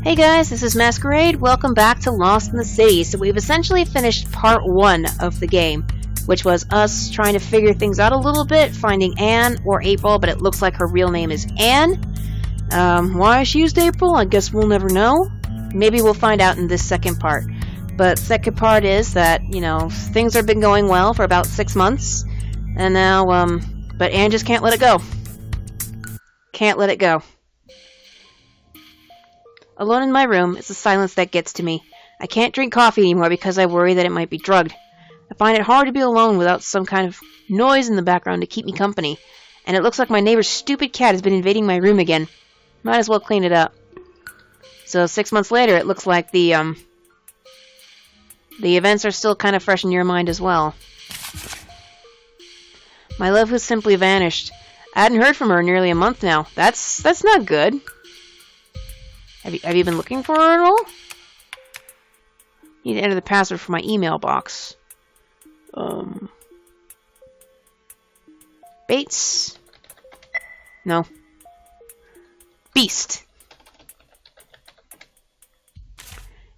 Hey guys, this is Masquerade. Welcome back to Lost in the City. So we've essentially finished part 1 of the game, which was us trying to figure things out a little bit, finding Anne or April, but it looks like her real name is Anne. Why she used April, I guess we'll never know. Maybe we'll find out in this second part. But second part is that, things have been going well for about 6 months, and now, but Anne just can't let it go. Can't let it go. Alone in my room, it's the silence that gets to me. I can't drink coffee anymore because I worry that it might be drugged. I find it hard to be alone without some kind of noise in the background to keep me company. And it looks like my neighbor's stupid cat has been invading my room again. Might as well clean it up. So 6 months later, it looks like the events are still kind of fresh in your mind as well. My love has simply vanished. I hadn't heard from her in nearly a month now. That's not good. Have you been looking for her at all? Need to enter the password for my email box. Bates? No. Beast.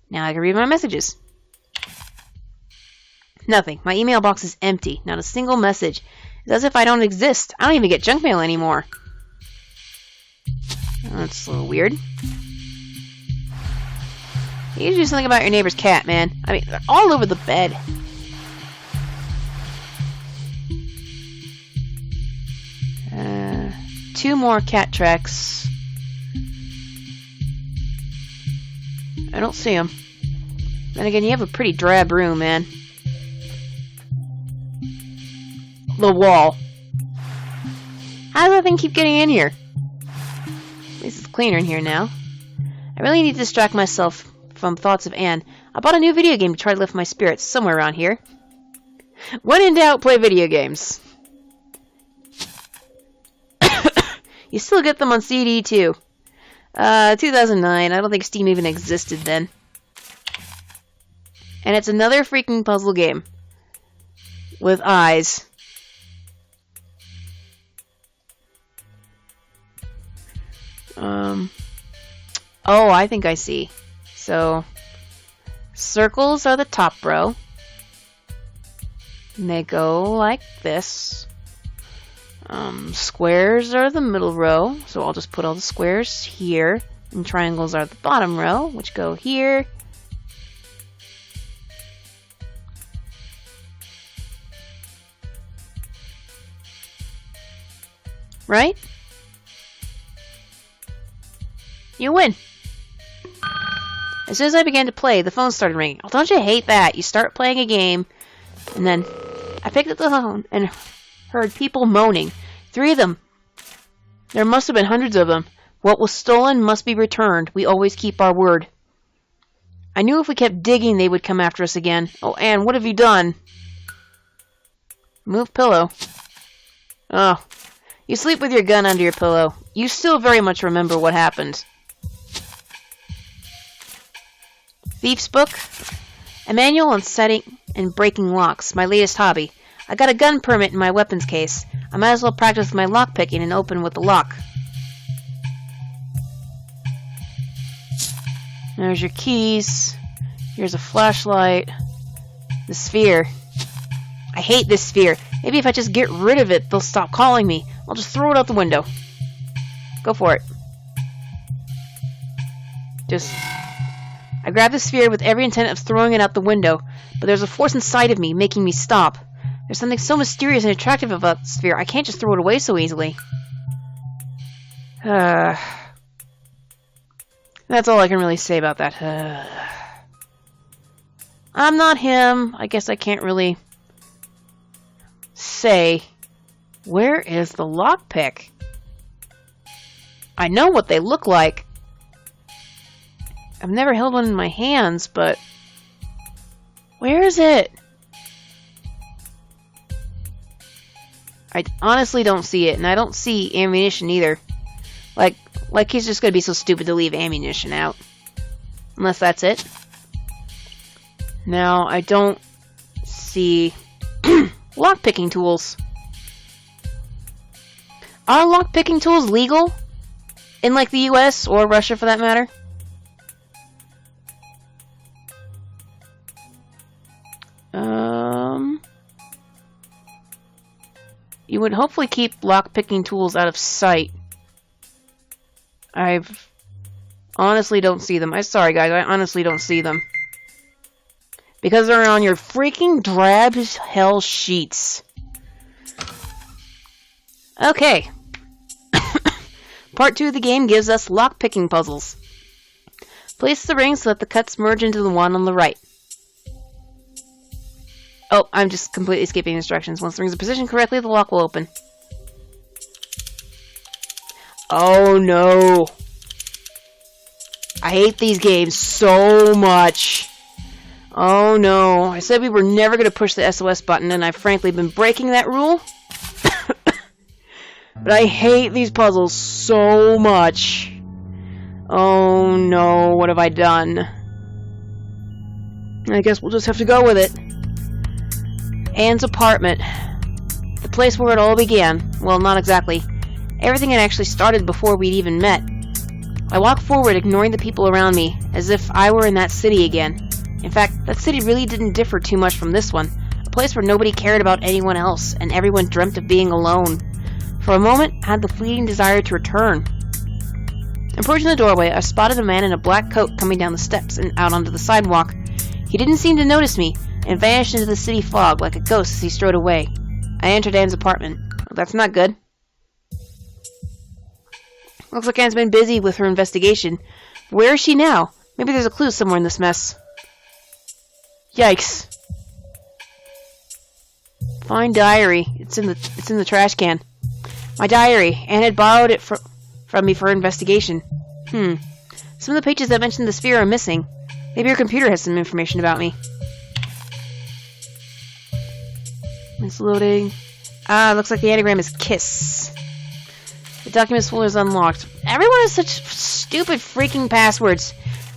Now I can read my messages. Nothing. My email box is empty. Not a single message. It's as if I don't exist. I don't even get junk mail anymore. That's a little weird. You need to do something about your neighbor's cat, man. I mean, they're all over the bed. Two more cat tracks. I don't see them. Then again, you have a pretty drab room, man. The wall. How does that thing keep getting in here? At least it's cleaner in here now. I really need to distract myself from thoughts of Anne. I bought a new video game to try to lift my spirits somewhere around here. When in doubt, play video games. You still get them on CD too. 2009. I don't think Steam even existed then. And it's another freaking puzzle game. With eyes. Oh, I think I see. So, circles are the top row. And they go like this. Squares are the middle row. So I'll just put all the squares here. And triangles are the bottom row, which go here. Right? You win. As soon as I began to play, the phone started ringing. Oh, don't you hate that? You start playing a game, and then I picked up the phone and heard people moaning. 3 of them. There must have been hundreds of them. What was stolen must be returned. We always keep our word. I knew if we kept digging, they would come after us again. Oh, Anne, what have you done? Move pillow. Oh, you sleep with your gun under your pillow. You still very much remember what happened. Thief's Book. A manual on setting and breaking locks. My latest hobby. I got a gun permit in my weapons case. I might as well practice my lock picking and open with the lock. There's your keys. Here's a flashlight. The sphere. I hate this sphere. Maybe if I just get rid of it, they'll stop calling me. I'll just throw it out the window. Go for it. I grab the sphere with every intent of throwing it out the window, but there's a force inside of me making me stop. There's something so mysterious and attractive about the sphere, I can't just throw it away so easily. That's all I can really say about that. I'm not him. I guess I can't really say. Where is the lockpick? I know what they look like. I've never held one in my hands, but where is it? I honestly don't see it, and I don't see ammunition either. Like he's just gonna be so stupid to leave ammunition out. Unless that's it. Now, I don't see lockpicking tools. Are lockpicking tools legal? In, like, the US or Russia, for that matter? You would hopefully keep lock-picking tools out of sight. I honestly don't see them. I'm sorry, guys. I honestly don't see them. Because they're on your freaking drab hell sheets. Okay. Part 2 of the game gives us lock-picking puzzles. Place the ring so that the cuts merge into the one on the right. Oh, I'm just completely skipping instructions. Once the ring's in position correctly, the lock will open. Oh no. I hate these games so much. Oh no. I said we were never going to push the SOS button, and I've frankly been breaking that rule. But I hate these puzzles so much. Oh no, what have I done? I guess we'll just have to go with it. Anne's apartment. The place where it all began. Well, not exactly. Everything had actually started before we'd even met. I walked forward, ignoring the people around me, as if I were in that city again. In fact, that city really didn't differ too much from this one. A place where nobody cared about anyone else, and everyone dreamt of being alone. For a moment, I had the fleeting desire to return. Approaching the doorway, I spotted a man in a black coat coming down the steps and out onto the sidewalk. He didn't seem to notice me, and vanished into the city fog like a ghost as he strode away. I entered Anne's apartment. Well, that's not good. Looks like Anne's been busy with her investigation. Where is she now? Maybe there's a clue somewhere in this mess. Yikes. Find diary. It's in the trash can. My diary. Anne had borrowed it from me for investigation. Some of the pages that mention the sphere are missing. Maybe her computer has some information about me. It's loading. Looks like the anagram is KISS. The documents folder is unlocked. Everyone has such stupid freaking passwords.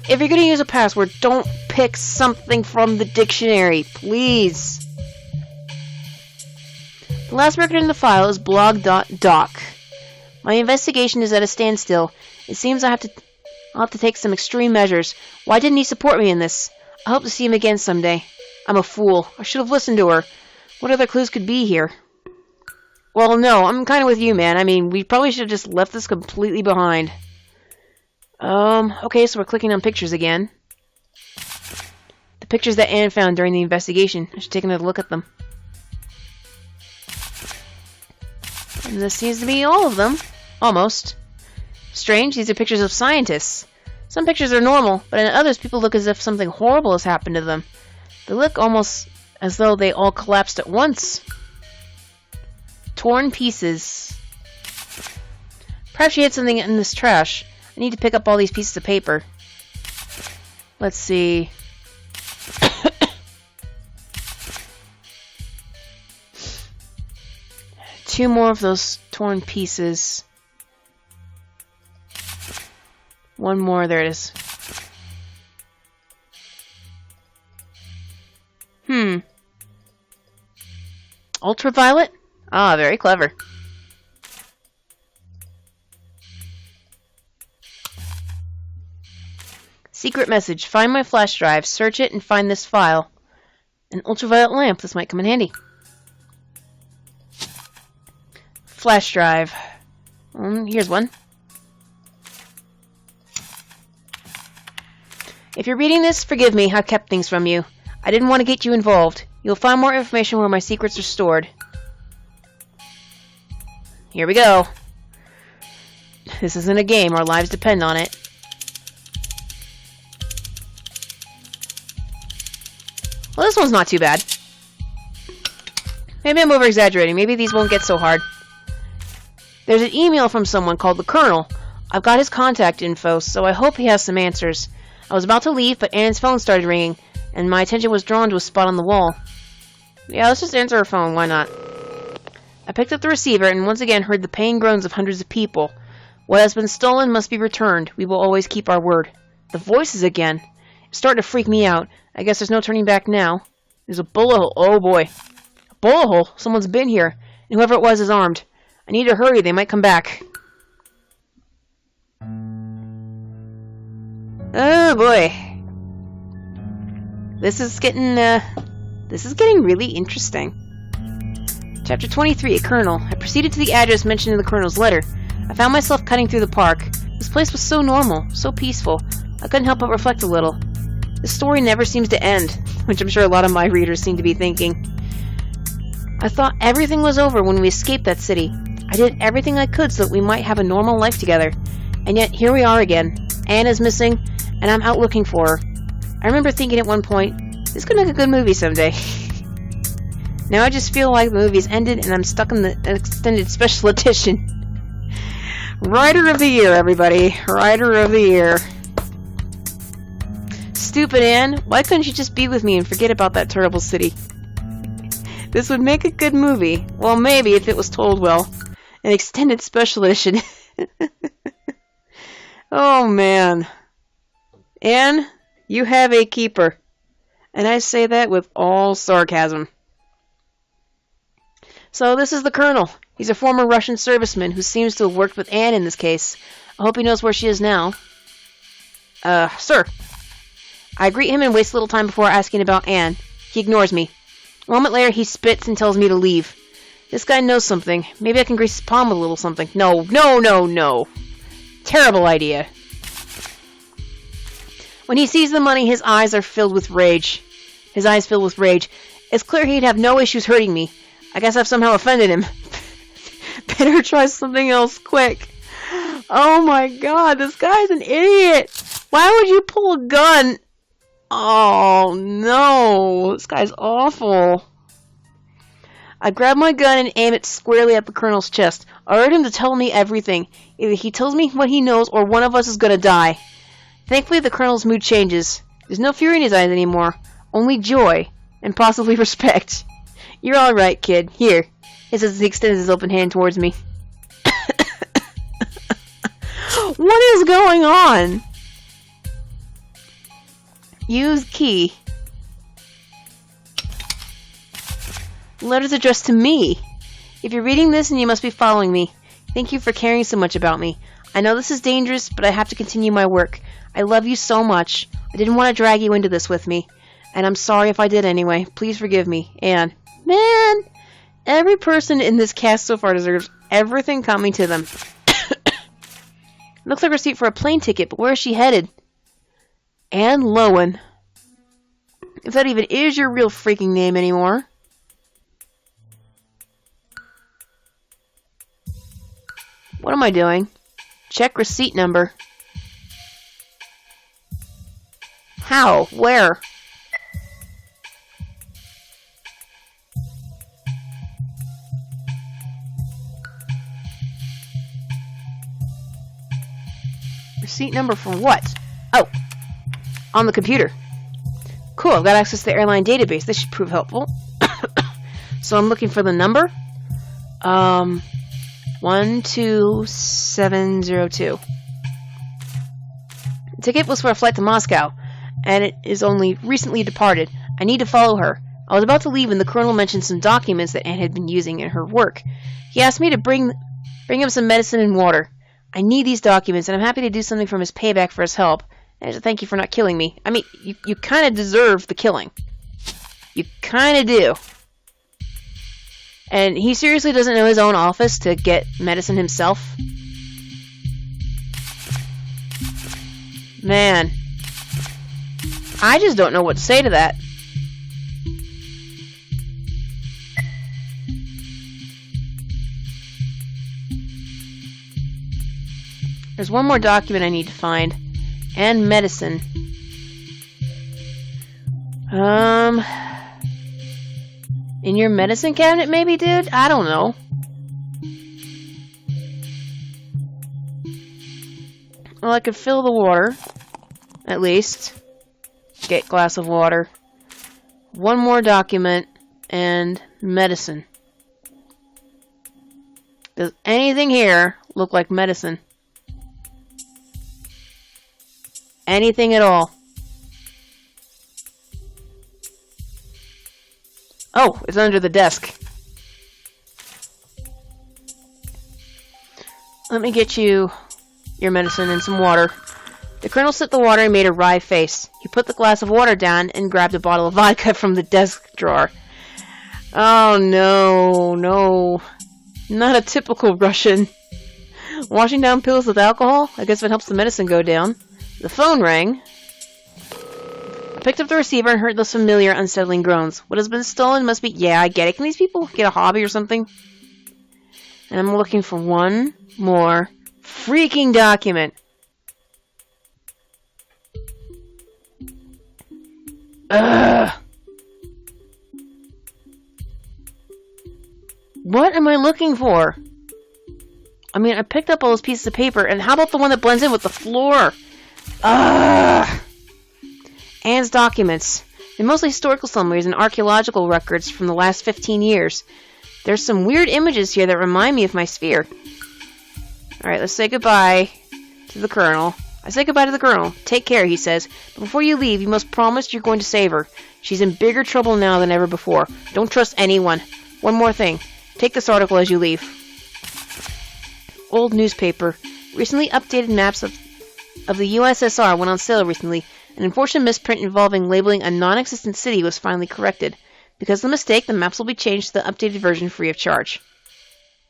If you're gonna use a password, don't pick something from the dictionary, please. The last record in the file is blog.doc. My investigation is at a standstill. It seems I'll have to take some extreme measures. Why didn't he support me in this? I hope to see him again someday. I'm a fool. I should have listened to her. What other clues could be here? Well, no, I'm kind of with you, man. I mean, we probably should have just left this completely behind. Okay, so we're clicking on pictures again. The pictures that Anne found during the investigation. I should take another look at them. And this seems to be all of them. Almost. Strange, these are pictures of scientists. Some pictures are normal, but in others people look as if something horrible has happened to them. They look almost as though they all collapsed at once. Torn pieces. Perhaps she hid something in this trash. I need to pick up all these pieces of paper. Let's see. Two more of those torn pieces. One more, there it is. Ultraviolet? Ah, very clever. Secret message. Find my flash drive, search it, and find this file. An ultraviolet lamp. This might come in handy. Flash drive. Here's one. If you're reading this, forgive me. I kept things from you. I didn't want to get you involved. You'll find more information where my secrets are stored. Here we go. This isn't a game. Our lives depend on it. Well, this one's not too bad. Maybe I'm over-exaggerating. Maybe these won't get so hard. There's an email from someone called the Colonel. I've got his contact info, so I hope he has some answers. I was about to leave, but Anne's phone started ringing, and my attention was drawn to a spot on the wall. Yeah, let's just answer her phone. Why not? I picked up the receiver and once again heard the paying groans of hundreds of people. What has been stolen must be returned. We will always keep our word. The voices again. It's starting to freak me out. I guess there's no turning back now. There's a bullet hole. Oh boy. A bullet hole? Someone's been here. And whoever it was is armed. I need to hurry. They might come back. Oh boy. This is getting This is getting really interesting. Chapter 23, a Colonel. I proceeded to the address mentioned in the Colonel's letter. I found myself cutting through the park. This place was so normal, so peaceful. I couldn't help but reflect a little. The story never seems to end, which I'm sure a lot of my readers seem to be thinking. I thought everything was over when we escaped that city. I did everything I could so that we might have a normal life together. And yet, here we are again. Anne is missing, and I'm out looking for her. I remember thinking at one point, this could make a good movie someday. Now I just feel like the movie's ended and I'm stuck in the extended special edition. Writer of the Year, everybody. Writer of the Year. Stupid Anne, why couldn't you just be with me and forget about that terrible city? This would make a good movie. Well, maybe if it was told well. An extended special edition. Oh, man. Anne, you have a keeper. And I say that with all sarcasm. So this is the Colonel. He's a former Russian serviceman who seems to have worked with Anne in this case. I hope he knows where she is now. Sir. I greet him and waste little time before asking about Anne. He ignores me. A moment later, he spits and tells me to leave. This guy knows something. Maybe I can grease his palm with a little something. No. Terrible idea. When he sees the money, his eyes fill with rage. It's clear he'd have no issues hurting me. I guess I've somehow offended him. Better try something else quick. Oh my god, this guy's an idiot. Why would you pull a gun? Oh no, this guy's awful. I grab my gun and aim it squarely at the Colonel's chest. I urge him to tell me everything. Either he tells me what he knows or one of us is gonna die. Thankfully, the Colonel's mood changes. There's no fury in his eyes anymore. Only joy. And possibly respect. You're alright, kid. Here. He says as he extends his open hand towards me. What is going on? Use key. Letters addressed to me. If you're reading this, then you must be following me. Thank you for caring so much about me. I know this is dangerous, but I have to continue my work. I love you so much. I didn't want to drag you into this with me. And I'm sorry if I did anyway. Please forgive me. Anne. Man! Every person in this cast so far deserves everything coming to them. Looks like a receipt for a plane ticket, but where is she headed? Anne Lowen. If that even is your real freaking name anymore. What am I doing? Check receipt number. How? Where? Receipt number for what? Oh, on the computer. Cool, I've got access to the airline database. This should prove helpful. So I'm looking for the number. 12702. The ticket was for a flight to Moscow, and it is only recently departed. I need to follow her. I was about to leave when the Colonel mentioned some documents that Anne had been using in her work. He asked me to bring him some medicine and water. I need these documents, and I'm happy to do something from his payback for his help. And as a thank you for not killing me. I mean, you kind of deserve the killing. You kind of do. And he seriously doesn't know his own office to get medicine himself? Man. I just don't know what to say to that. There's one more document I need to find. And medicine. In your medicine cabinet, maybe, dude? I don't know. Well, I could fill the water. At least. Get a glass of water. One more document. And medicine. Does anything here look like medicine? Anything at all? Oh, it's under the desk. Let me get you your medicine and some water. The colonel sipped the water and made a wry face. He put the glass of water down and grabbed a bottle of vodka from the desk drawer. Oh, no, no. Not a typical Russian. Washing down pills with alcohol? I guess it helps the medicine go down. The phone rang. I picked up the receiver and heard those familiar, unsettling groans. What has been stolen must be... Yeah, I get it. Can these people get a hobby or something? And I'm looking for one more freaking document. Ugh. What am I looking for? I mean, I picked up all those pieces of paper, and how about the one that blends in with the floor? Ugh. Anne's documents. They're mostly historical summaries and archaeological records from the last 15 years. There's some weird images here that remind me of my sphere. Alright, let's say goodbye to the colonel. I say goodbye to the colonel. Take care, he says. But before you leave, you must promise you're going to save her. She's in bigger trouble now than ever before. Don't trust anyone. One more thing. Take this article as you leave. Old newspaper. Recently updated maps of the USSR went on sale recently. An unfortunate misprint involving labeling a non-existent city was finally corrected. Because of the mistake, the maps will be changed to the updated version free of charge.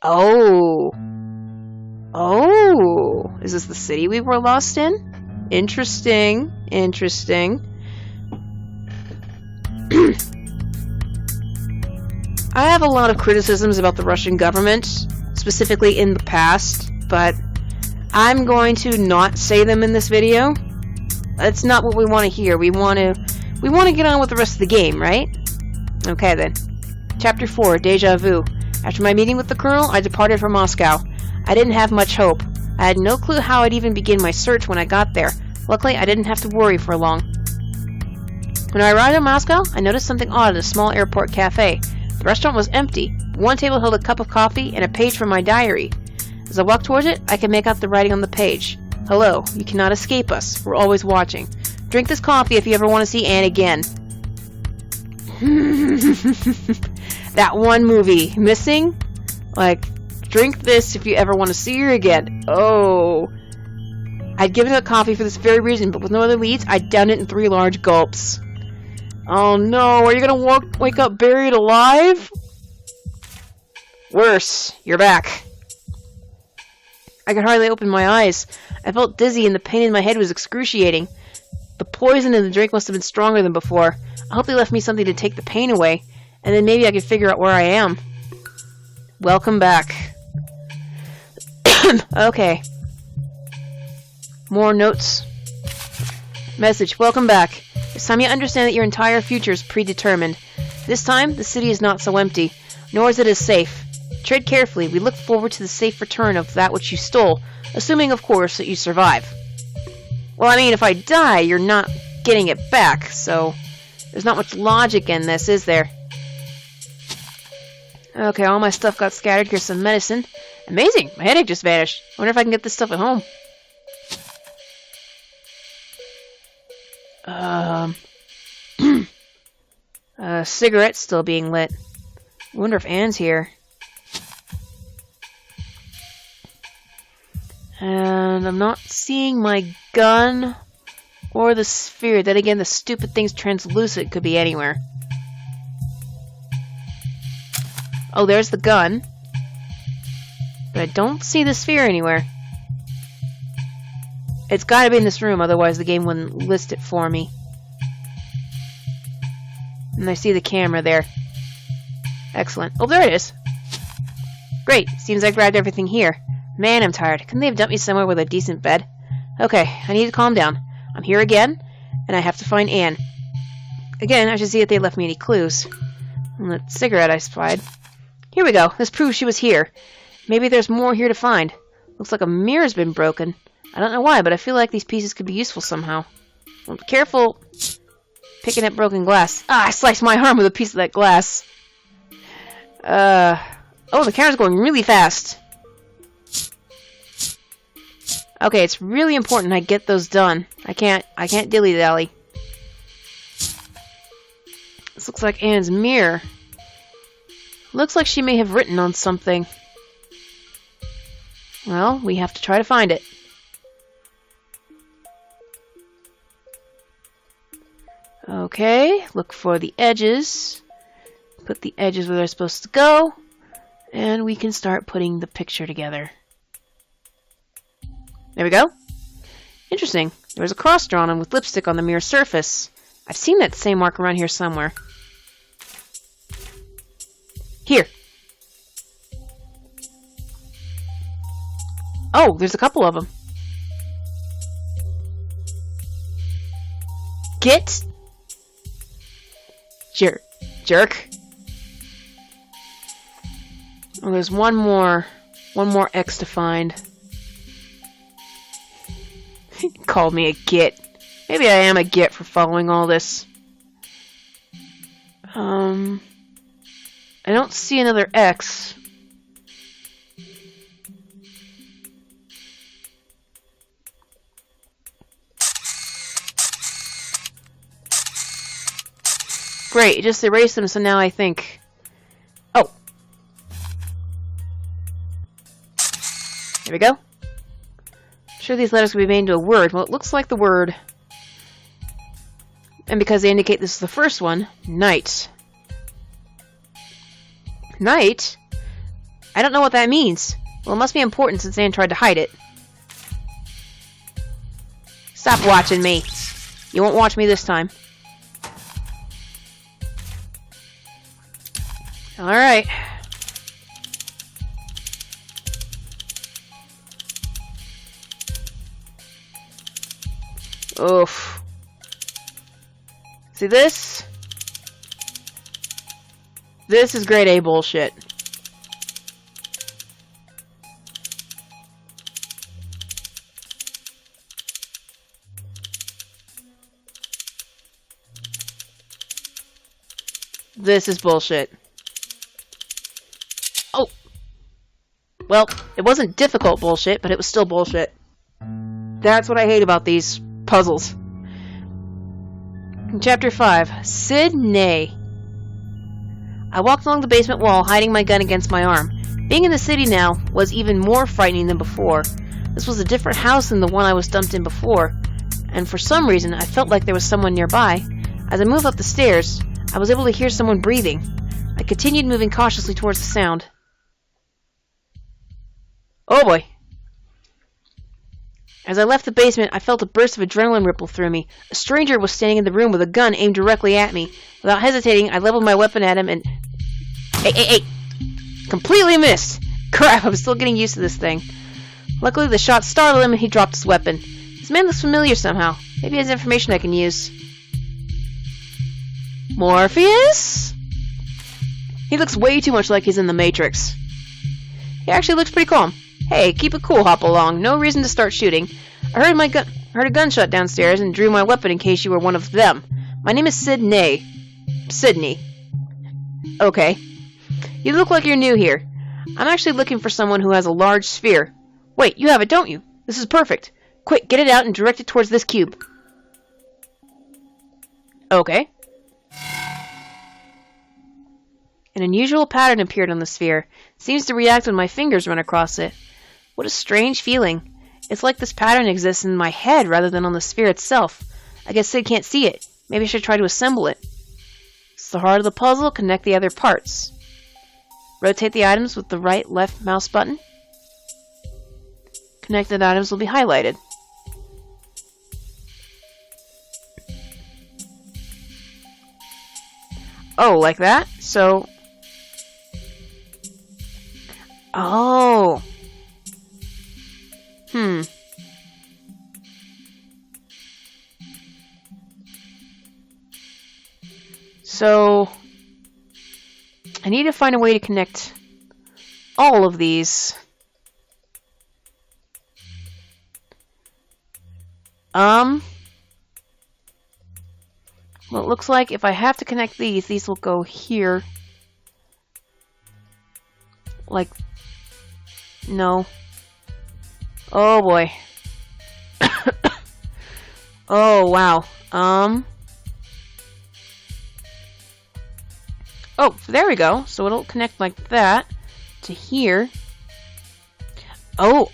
Oh. Oh. Is this the city we were lost in? Interesting. Interesting. I have a lot of criticisms about the Russian government, specifically in the past, but I'm going to not say them in this video. That's not what we want to hear. We want to get on with the rest of the game, right? Okay then. Chapter 4, Deja Vu. After my meeting with the colonel, I departed for Moscow. I didn't have much hope. I had no clue how I'd even begin my search when I got there. Luckily, I didn't have to worry for long. When I arrived in Moscow, I noticed something odd at a small airport cafe. The restaurant was empty. One table held a cup of coffee and a page from my diary. As I walked towards it, I could make out the writing on the page. Hello, you cannot escape us. We're always watching. Drink this coffee if you ever want to see Anne again. That one movie. Missing? Like, drink this if you ever want to see her again. Oh. I'd given it coffee for this very reason, but with no other leads, I downed it in 3 large gulps. Oh no, are you gonna wake up buried alive? Worse, you're back. I could hardly open my eyes. I felt dizzy and the pain in my head was excruciating. The poison in the drink must have been stronger than before. I hope they left me something to take the pain away, and then maybe I could figure out where I am. Welcome back. Okay. More notes. Message, welcome back. It's time you understand that your entire future is predetermined. This time, the city is not so empty, nor is it as safe. Tread carefully. We look forward to the safe return of that which you stole, assuming, of course, that you survive. Well, I mean, if I die, you're not getting it back, so there's not much logic in this, is there? Okay, all my stuff got scattered. Here's some medicine. Amazing! My headache just vanished. I wonder if I can get this stuff at home. Cigarette still being lit. I wonder if Anne's here. And I'm not seeing my gun or the sphere. Then again, the stupid thing's translucent. Could be anywhere. Oh, there's the gun. But I don't see the sphere anywhere. It's gotta be in this room, otherwise the game wouldn't list it for me. And I see the camera there. Excellent. Oh, there it is. Great. Seems I grabbed everything here. Man, I'm tired. Couldn't they have dumped me somewhere with a decent bed? Okay, I need to calm down. I'm here again, and I have to find Anne. Again, I should see if they left me any clues. And the cigarette I spied. Here we go. This proves she was here. Maybe there's more here to find. Looks like a mirror's been broken. I don't know why, but I feel like these pieces could be useful somehow. Well, be careful picking up broken glass. Ah, I sliced my arm with a piece of that glass. Oh, the camera's going really fast. Okay, it's really important I get those done. I can't dilly-dally. This looks like Anne's mirror. Looks like she may have written on something. Well, we have to try to find it. Okay, look for the edges. Put the edges where they're supposed to go. And we can start putting the picture together. There we go. Interesting. There was a cross drawn on with lipstick on the mirror surface. I've seen that same mark around here somewhere. Here. Oh, there's a couple of them. Get. Jerk. Oh, there's one more X to find. He called me a git. Maybe I am a git for following all this. I don't see another X. Great, it just erased them, so now I think... Oh. There we go. I'm sure these letters could be made into a word. Well, it looks like the word. And because they indicate this is the first one, night. Night? I don't know what that means. Well, it must be important since Anne tried to hide it. Stop watching me. You won't watch me this time. Alright. Oof. See this? This is grade A bullshit. This is bullshit. Oh. Well, it wasn't difficult bullshit, but it was still bullshit. That's what I hate about these puzzles. In Chapter 5, Sydnei. I walked along the basement wall, hiding my gun against my arm. Being in the city now was even more frightening than before. This was a different house than the one I was dumped in before, and for some reason I felt like there was someone nearby. As I moved up the stairs, I was able to hear someone breathing. I continued moving cautiously towards the sound. Oh boy. As I left the basement, I felt a burst of adrenaline ripple through me. A stranger was standing in the room with a gun aimed directly at me. Without hesitating, I leveled my weapon at him and... Hey! Completely missed! Crap, I'm still getting used to this thing. Luckily, the shot startled him and he dropped his weapon. This man looks familiar somehow. Maybe he has information I can use. Morpheus? He looks way too much like he's in the Matrix. He actually looks pretty calm. Hey, keep it cool, hop along. No reason to start shooting. I heard a gunshot downstairs and drew my weapon in case you were one of them. My name is Sydnei. Sydney. Okay. You look like you're new here. I'm actually looking for someone who has a large sphere. Wait, you have it, don't you? This is perfect. Quick, get it out and direct it towards this cube. Okay. An unusual pattern appeared on the sphere. It seems to react when my fingers run across it. What a strange feeling. It's like this pattern exists in my head rather than on the sphere itself. I guess Sid can't see it. Maybe I should try to assemble it. It's the heart of the puzzle. Connect the other parts. Rotate the items with the right, left mouse button. Connected items will be highlighted. Oh, like that? So... Oh... So, I need to find a way to connect all of these. Well, it looks like if I have to connect these will go here. Like, no. Oh boy. Oh wow. Oh, there we go. So it'll connect like that to here. Oh,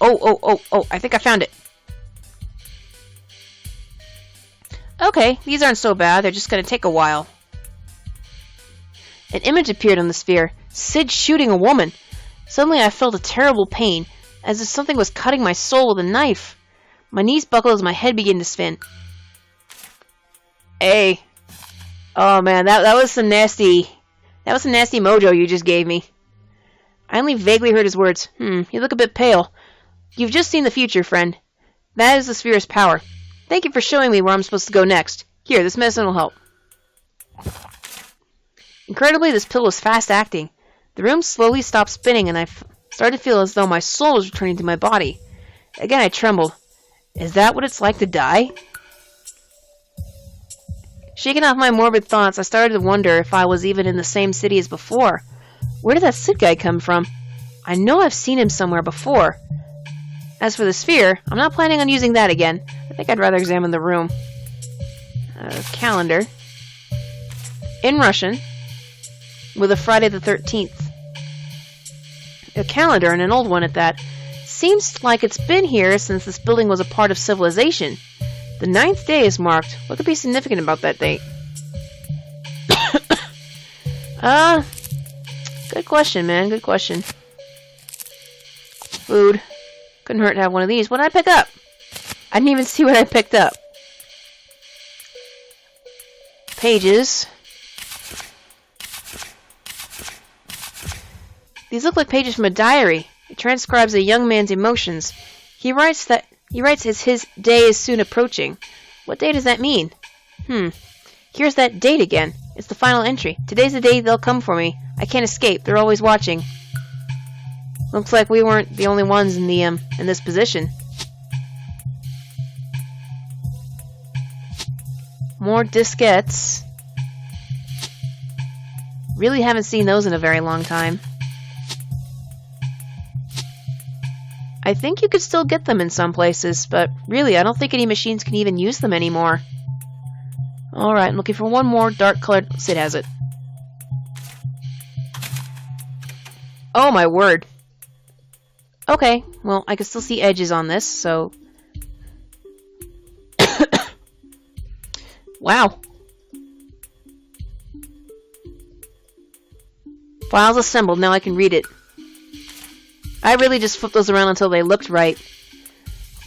I think I found it. Okay, these aren't so bad. They're just going to take a while. An image appeared on the sphere. Sid shooting a woman. Suddenly I felt a terrible pain, as if something was cutting my soul with a knife. My knees buckled as my head began to spin. Hey. Oh man, that was some nasty... That was some nasty mojo you just gave me. I only vaguely heard his words. You look a bit pale. You've just seen the future, friend. That is the sphere's power. Thank you for showing me where I'm supposed to go next. Here, this medicine will help. Incredibly, this pill was fast-acting. The room slowly stopped spinning, and I started to feel as though my soul was returning to my body. Again, I trembled. Is that what it's like to die? Shaking off my morbid thoughts, I started to wonder if I was even in the same city as before. Where did that Sid guy come from? I know I've seen him somewhere before. As for the sphere, I'm not planning on using that again. I think I'd rather examine the room. Calendar. In Russian. With a Friday the 13th. A calendar, and an old one at that. Seems like it's been here since this building was a part of civilization. The 9th day is marked. What could be significant about that date? Good question, man. Good question. Food. Couldn't hurt to have one of these. What did I pick up? I didn't even see what I picked up. Pages. These look like pages from a diary. It transcribes a young man's emotions. He writes as his day is soon approaching. What day does that mean? Here's that date again. It's the final entry. Today's the day they'll come for me. I can't escape. They're always watching. Looks like we weren't the only ones in this position. More diskettes. Really haven't seen those in a very long time. I think you could still get them in some places, but really, I don't think any machines can even use them anymore. Alright, I'm looking for one more dark-colored... Sid has it. Oh my word. Okay, well, I can still see edges on this, so... Wow. Files assembled, now I can read it. I really just flipped those around until they looked right.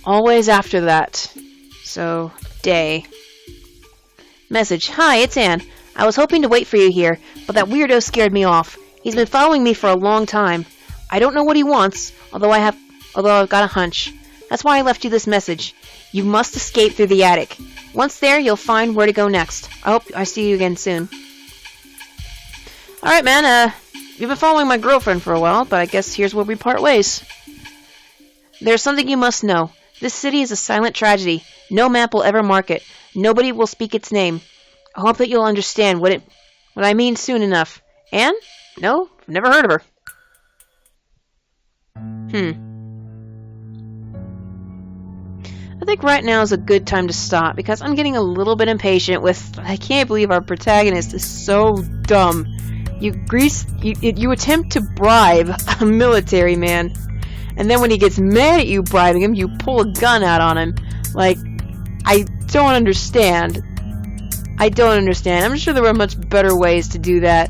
Always after that. So, day. Message. Hi, it's Anne. I was hoping to wait for you here, but that weirdo scared me off. He's been following me for a long time. I don't know what he wants, although I've got a hunch. That's why I left you this message. You must escape through the attic. Once there, you'll find where to go next. I hope I see you again soon. Alright, man, you've been following my girlfriend for a while, but I guess here's where we part ways. There's something you must know. This city is a silent tragedy. No map will ever mark it. Nobody will speak its name. I hope that you'll understand what I mean soon enough. Anne? No? I've never heard of her. I think right now is a good time to stop, because I'm getting a little bit impatient with... I can't believe our protagonist is so dumb. You attempt to bribe a military man, and then when he gets mad at you bribing him, you pull a gun out on him. Like, I don't understand. I'm sure there were much better ways to do that.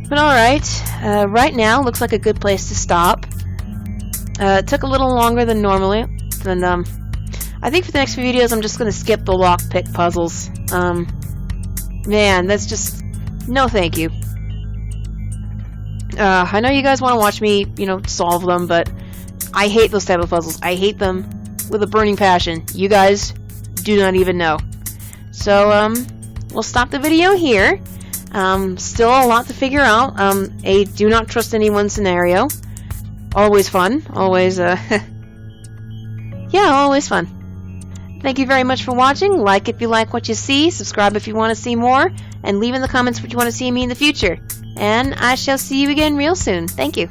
But alright, right now looks like a good place to stop. It took a little longer than normally. I think for the next few videos I'm just going to skip the lockpick puzzles. Man, that's just... No thank you. I know you guys want to watch me, solve them, but I hate those type of puzzles. I hate them with a burning passion. You guys do not even know. So, we'll stop the video here. Still a lot to figure out. A do not trust anyone scenario. Always fun. Always, yeah, always fun. Thank you very much for watching. Like if you like what you see, subscribe if you want to see more, and leave in the comments what you want to see me in the future. And I shall see you again real soon. Thank you.